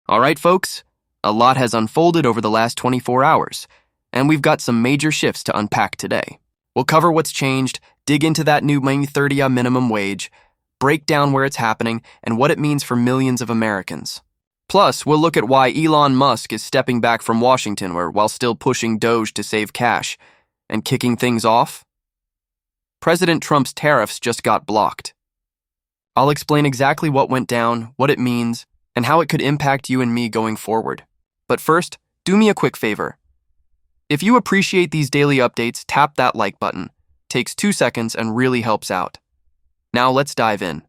All right, folks, a lot has unfolded over the last 24 hours, and we've got some major shifts to unpack today. We'll cover what's changed, dig into that new 30 minimum wage, break down where it's happening, and what it means for millions of Americans. Plus, we'll look at why Elon Musk is stepping back from Washington while still pushing DOGE to save cash. And kicking things off, President Trump's tariffs just got blocked. I'll explain exactly what went down, what it means, and how it could impact you and me going forward. But first, do me a quick favor. If you appreciate these daily updates, tap that like button. Takes 2 seconds and really helps out. Now let's dive in.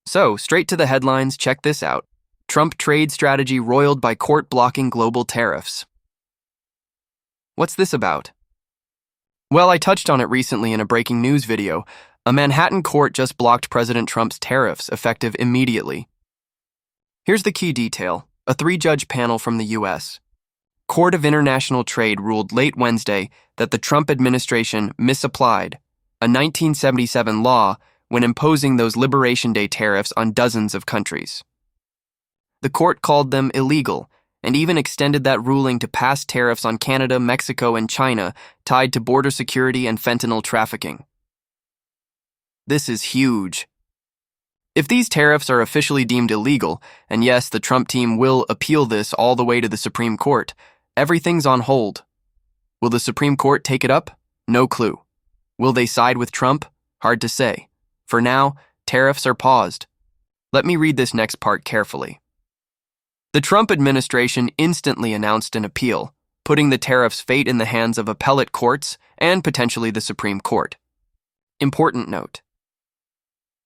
So, straight to the headlines, check this out. Trump trade strategy roiled by court blocking global tariffs. What's this about? Well, I touched on it recently in a breaking news video. A Manhattan court just blocked President Trump's tariffs, effective immediately. Here's the key detail. A 3-judge panel from the U.S. Court of International Trade ruled late Wednesday that the Trump administration misapplied a 1977 law when imposing those Liberation Day tariffs on dozens of countries. The court called them illegal and even extended that ruling to past tariffs on Canada, Mexico, and China tied to border security and fentanyl trafficking. This is huge. If these tariffs are officially deemed illegal, and yes, the Trump team will appeal this all the way to the Supreme Court, everything's on hold. Will the Supreme Court take it up? No clue. Will they side with Trump? Hard to say. For now, tariffs are paused. Let me read this next part carefully. The Trump administration instantly announced an appeal, putting the tariffs' fate in the hands of appellate courts and potentially the Supreme Court. Important note.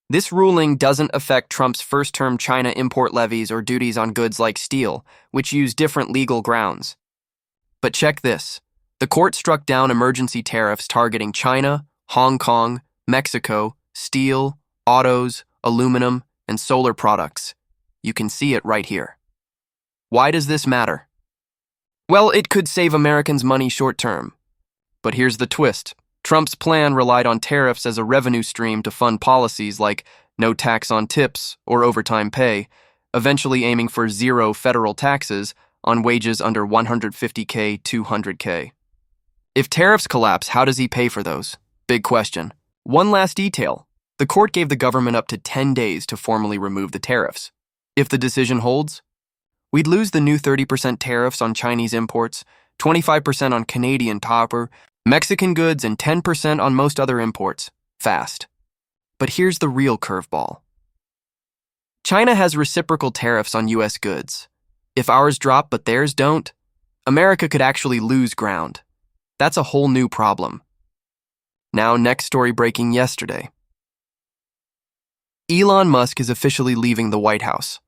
This ruling doesn't affect Trump's first-term China import levies or duties on goods like steel, which use different legal grounds. But check this. The court struck down emergency tariffs targeting China, Hong Kong, Mexico, steel, autos, aluminum, and solar products. You can see it right here. Why does this matter? Well, it could save Americans money short-term. But here's the twist. Trump's plan relied on tariffs as a revenue stream to fund policies like no tax on tips or overtime pay, eventually aiming for zero federal taxes on wages under $150K, $200K. If tariffs collapse, how does he pay for those? Big question. One last detail. The court gave the government up to 10 days to formally remove the tariffs. If the decision holds, we'd lose the new 30% tariffs on Chinese imports, 25% on Canadian copper, Mexican goods, and 10% on most other imports. Fast. But here's the real curveball. China has reciprocal tariffs on U.S. goods. If ours drop but theirs don't, America could actually lose ground. That's a whole new problem. Now, next story breaking yesterday. Elon Musk is officially leaving the White House.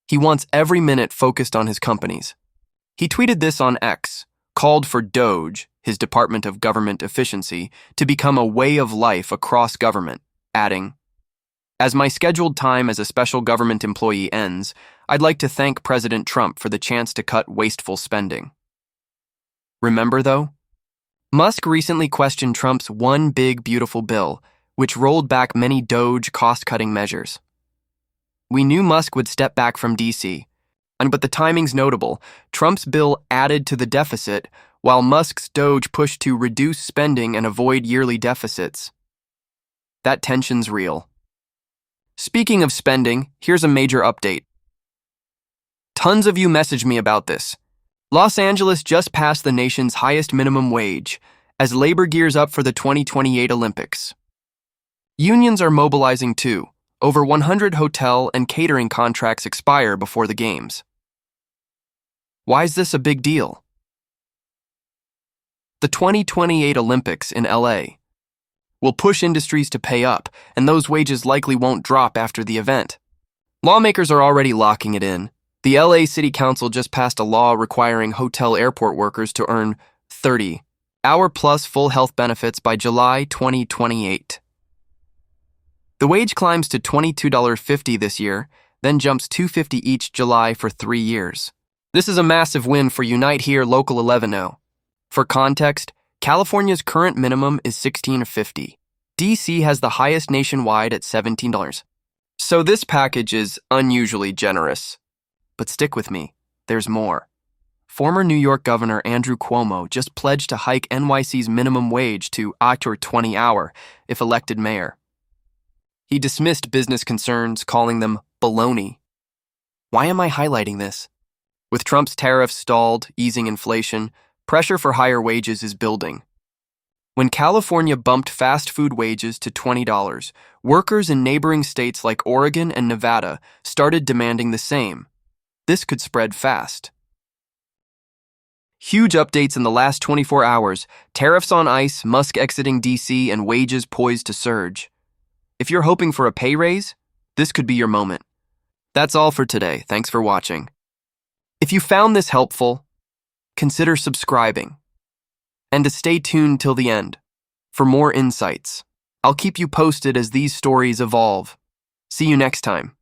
He wants every minute focused on his companies. He tweeted this on X, called for DOGE, his Department of Government Efficiency, to become a way of life across government, adding, "As my scheduled time as a special government employee ends, I'd like to thank President Trump for the chance to cut wasteful spending." Remember, though? Musk recently questioned Trump's One Big Beautiful Bill, which rolled back many DOGE cost-cutting measures. We knew Musk would step back from D.C., but the timing's notable. Trump's bill added to the deficit, while Musk's DOGE pushed to reduce spending and avoid yearly deficits. That tension's real. Speaking of spending, here's a major update. Tons of you messaged me about this. Los Angeles just passed the nation's highest minimum wage as labor gears up for the 2028 Olympics. Unions are mobilizing too. Over 100 hotel and catering contracts expire before the games. Why is this a big deal? The 2028 Olympics in LA will push industries to pay up, and those wages likely won't drop after the event. Lawmakers are already locking it in. The LA City Council just passed a law requiring hotel airport workers to earn 30-hour-plus full health benefits by July 2028. The wage climbs to $22.50 this year, then jumps $2.50 each July for 3 years. This is a massive win for Unite Here Local 11-0. For context, California's current minimum is $16.50. DC has the highest nationwide at $17. So this package is unusually generous. But stick with me, there's more. Former New York Governor Andrew Cuomo just pledged to hike NYC's minimum wage to $20 an hour if elected mayor. He dismissed business concerns, calling them baloney. Why am I highlighting this? With Trump's tariffs stalled, easing inflation, pressure for higher wages is building. When California bumped fast food wages to $20, workers in neighboring states like Oregon and Nevada started demanding the same. This could spread fast. Huge updates in the last 24 hours, tariffs on ice, Musk exiting DC, and wages poised to surge. If you're hoping for a pay raise, this could be your moment. That's all for today. Thanks for watching. If you found this helpful, consider subscribing. And to stay tuned till the end for more insights. I'll keep you posted as these stories evolve. See you next time.